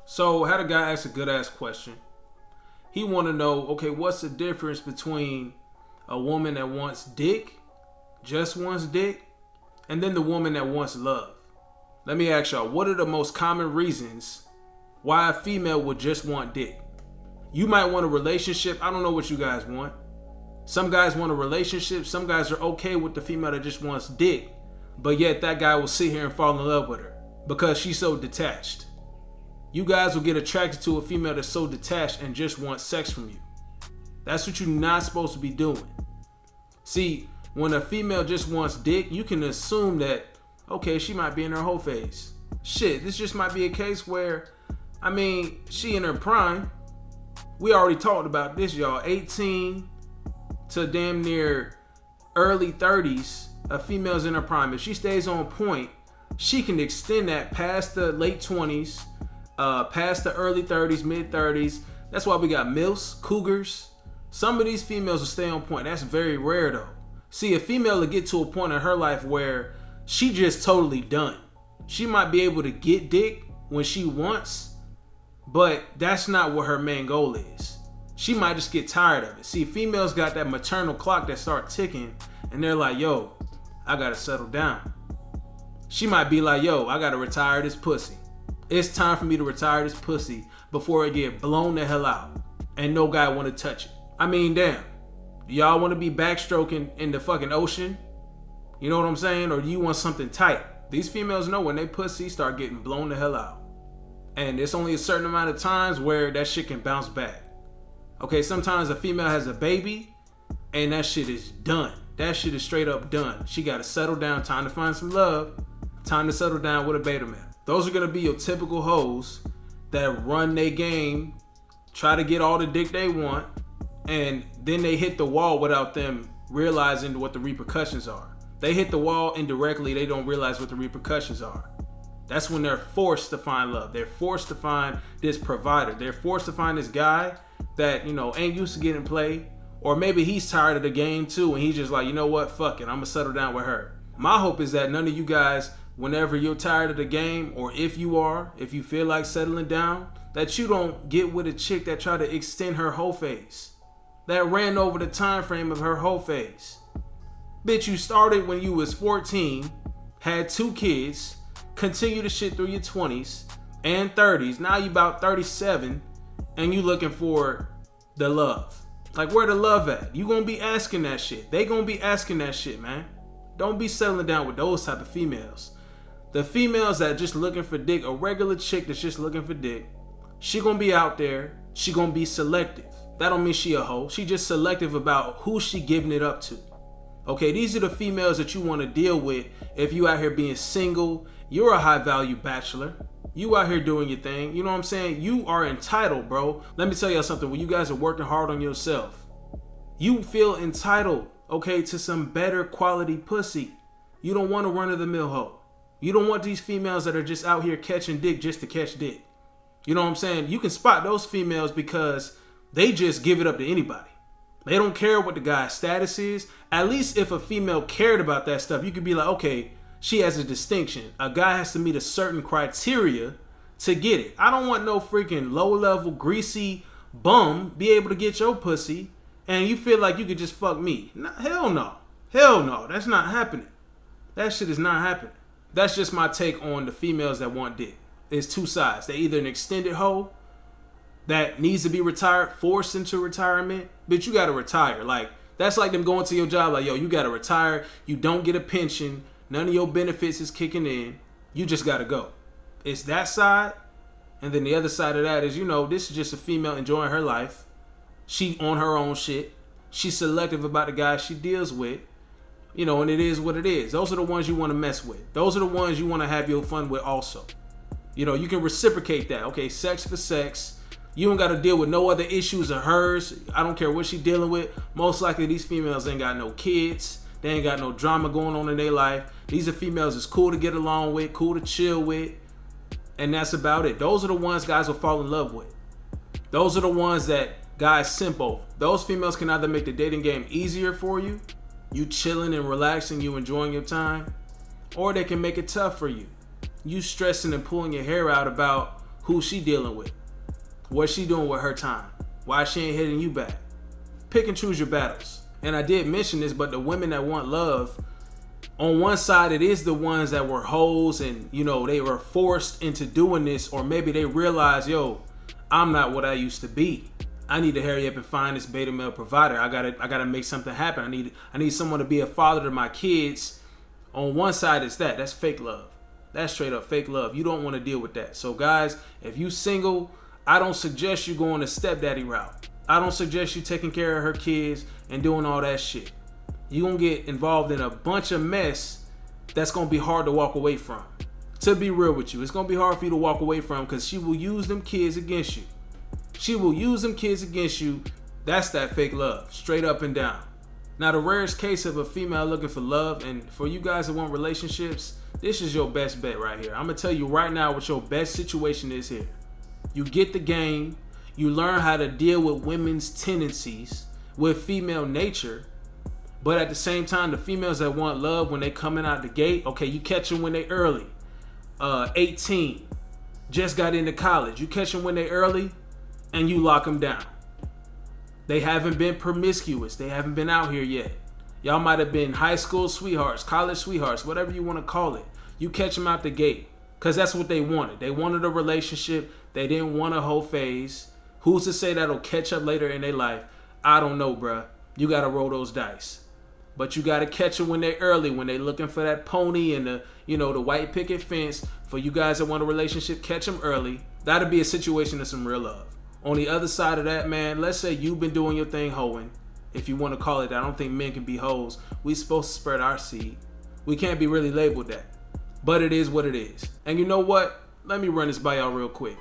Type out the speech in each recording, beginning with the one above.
So had a guy ask a good ass question. He want to know, okay, what's the difference between a woman that wants dick, just wants dick, and then the woman that wants love? Let me ask y'all, what are the most common reasons why a female would just want dick? You might want a relationship. I don't know what you guys want. Some guys want a relationship. Some guys are okay with the female that just wants dick, but yet that guy will sit here and fall in love with her because she's so detached. You guys will get attracted to a female that's so detached and just wants sex from you. That's what you're not supposed to be doing. See, when a female just wants dick, you can assume that, okay, she might be in her whole phase. Shit, this just might be a case where, she in her prime. We already talked about this, y'all. 18 to damn near early 30s, a female's in her prime. If she stays on point, she can extend that past the late 20s, past the early 30s, mid 30s. That's why we got MILFs, cougars. Some of these females will stay on point. That's very rare though. See, a female will get to a point in her life where she just totally done. She might be able to get dick when she wants, but that's not what her main goal is. She might just get tired of it. See, females got that maternal clock that start ticking and they're like, yo, I gotta settle down. She might be like, yo, I gotta retire this pussy. It's time for me to retire this pussy before it get blown the hell out and no guy want to touch it. Damn. Do y'all want to be backstroking in the fucking ocean? You know what I'm saying? Or do you want something tight? These females know when they pussy start getting blown the hell out. And it's only a certain amount of times where that shit can bounce back. Okay, sometimes a female has a baby and that shit is done. That shit is straight up done. She got to settle down. Time to find some love. Time to settle down with a beta male. Those are going to be your typical hoes that run their game, try to get all the dick they want, and then they hit the wall without them realizing what the repercussions are. They hit the wall indirectly, they don't realize what the repercussions are. That's when they're forced to find love. They're forced to find this provider. They're forced to find this guy that, ain't used to getting played. Or maybe he's tired of the game too, and he's just like, you know what, fuck it, I'm going to settle down with her. My hope is that none of you guys, whenever you're tired of the game, or if you feel like settling down, that you don't get with a chick that try to extend her whole phase, that ran over the time frame of her whole phase. Bitch, you started when you was 14, had 2 kids, continue to shit through your 20s and 30s. Now you about 37, and you looking for the love. Like, where the love at? You gonna be asking that shit. They gonna be asking that shit, man. Don't be settling down with those type of females. The females that just looking for dick, a regular chick that's just looking for dick, she gonna be out there. She gonna be selective. That don't mean she a hoe. She just selective about who she giving it up to. Okay, these are the females that you want to deal with if you out here being single. You're a high value bachelor. You out here doing your thing. You know what I'm saying? You are entitled, bro. Let me tell you something. When you guys are working hard on yourself, you feel entitled, okay, to some better quality pussy. You don't want a run-of-the-mill hoe. You don't want these females that are just out here catching dick just to catch dick. You know what I'm saying? You can spot those females because they just give it up to anybody. They don't care what the guy's status is. At least if a female cared about that stuff, you could be like, okay, she has a distinction. A guy has to meet a certain criteria to get it. I don't want no freaking low-level, greasy bum be able to get your pussy and you feel like you could just fuck me. No, hell no. Hell no. That's not happening. That shit is not happening. That's just my take on the females that want dick. There's 2 sides. They're either an extended hoe that needs to be retired, forced into retirement. Bitch, you gotta retire. Like, that's like them going to your job like, yo, you gotta retire. You don't get a pension. None of your benefits is kicking in. You just gotta go. It's that side. And then the other side of that is, this is just a female enjoying her life. She on her own shit. She's selective about the guys she deals with. And it is what it is. Those are the ones you want to mess with. Those are the ones you want to have your fun with also. You can reciprocate that. Okay, sex for sex. You don't got to deal with no other issues of hers. I don't care what she dealing with. Most likely these females ain't got no kids. They ain't got no drama going on in their life. These are females that's cool to get along with, cool to chill with. And that's about it. Those are the ones guys will fall in love with. Those are the ones that guys simp over. Those females can either make the dating game easier for you, you chilling and relaxing, you enjoying your time, or they can make it tough for you. You stressing and pulling your hair out about Who's she dealing with? What's she doing with her time? Why she ain't hitting you back? Pick and choose your battles. And I did mention this, but the women that want love, on one side, it is the ones that were hoes and, they were forced into doing this, or maybe they realize, yo, I'm not what I used to be. I need to hurry up and find this beta male provider. I gotta make something happen. I need someone to be a father to my kids. On one side, it's that's fake love. That's straight up fake love. You don't want to deal with that. So guys, if you single, I don't suggest you going the stepdaddy route. I don't suggest you taking care of her kids and doing all that shit. You're going to get involved in a bunch of mess that's going to be hard to walk away from. To be real with you, it's going to be hard for you to walk away from, because she will use them kids against you. She will use them kids against you. That's that fake love, straight up and down. Now, the rarest case of a female looking for love, and for you guys that want relationships, this is your best bet right here. I'm going to tell you right now what your best situation is here. You get the game. You learn how to deal with women's tendencies, with female nature. But at the same time, the females that want love, when they coming out the gate, okay, you catch them when they early. 18, just got into college. You catch them when they early, and you lock them down. They haven't been promiscuous. They haven't been out here yet. Y'all might have been high school sweethearts, college sweethearts, whatever you want to call it. You catch them out the gate, because that's what they wanted. They wanted a relationship. They didn't want a whole phase. Who's to say that'll catch up later in their life? I don't know, bruh. You got to roll those dice. But you got to catch them when they're early, when they're looking for that pony and the white picket fence. For you guys that want a relationship, catch them early. That'll be a situation of some real love. On the other side of that, man, let's say you've been doing your thing hoeing, if you want to call it that. I don't think men can be hoes. We supposed to spread our seed. We can't be really labeled that. But it is what it is. And you know what? Let me run this by y'all real quick.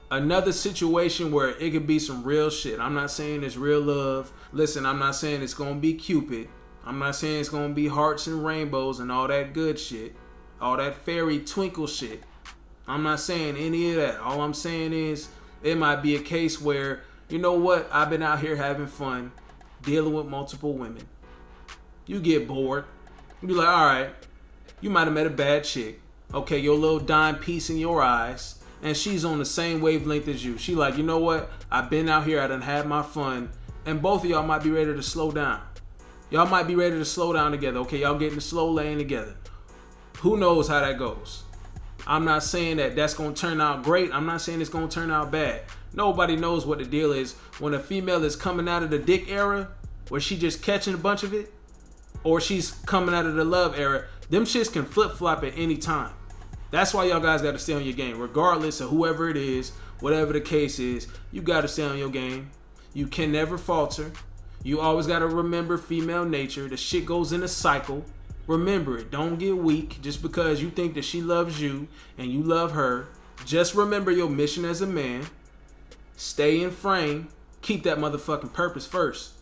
Another situation where it could be some real shit. I'm not saying it's real love. Listen, I'm not saying it's going to be Cupid. I'm not saying it's going to be hearts and rainbows and all that good shit. All that fairy twinkle shit. I'm not saying any of that. All I'm saying is it might be a case where, you know what? I've been out here having fun, dealing with multiple women. You get bored. You're like, all right, you might have met a bad chick. Okay, your little dime piece in your eyes. And she's on the same wavelength as you. She like, you know what? I've been out here. I done had my fun. And both of y'all might be ready to slow down. Y'all might be ready to slow down together. Okay, y'all getting the slow lane together. Who knows how that goes? I'm not saying that that's going to turn out great. I'm not saying it's going to turn out bad. Nobody knows what the deal is. When a female is coming out of the dick era, where she just catching a bunch of it, or she's coming out of the love era, them shits can flip-flop at any time. That's why y'all guys got to stay on your game. Regardless of whoever it is, whatever the case is, you got to stay on your game. You can never falter. You always got to remember female nature. The shit goes in a cycle. Remember it. Don't get weak just because you think that she loves you and you love her. Just remember your mission as a man. Stay in frame. Keep that motherfucking purpose first.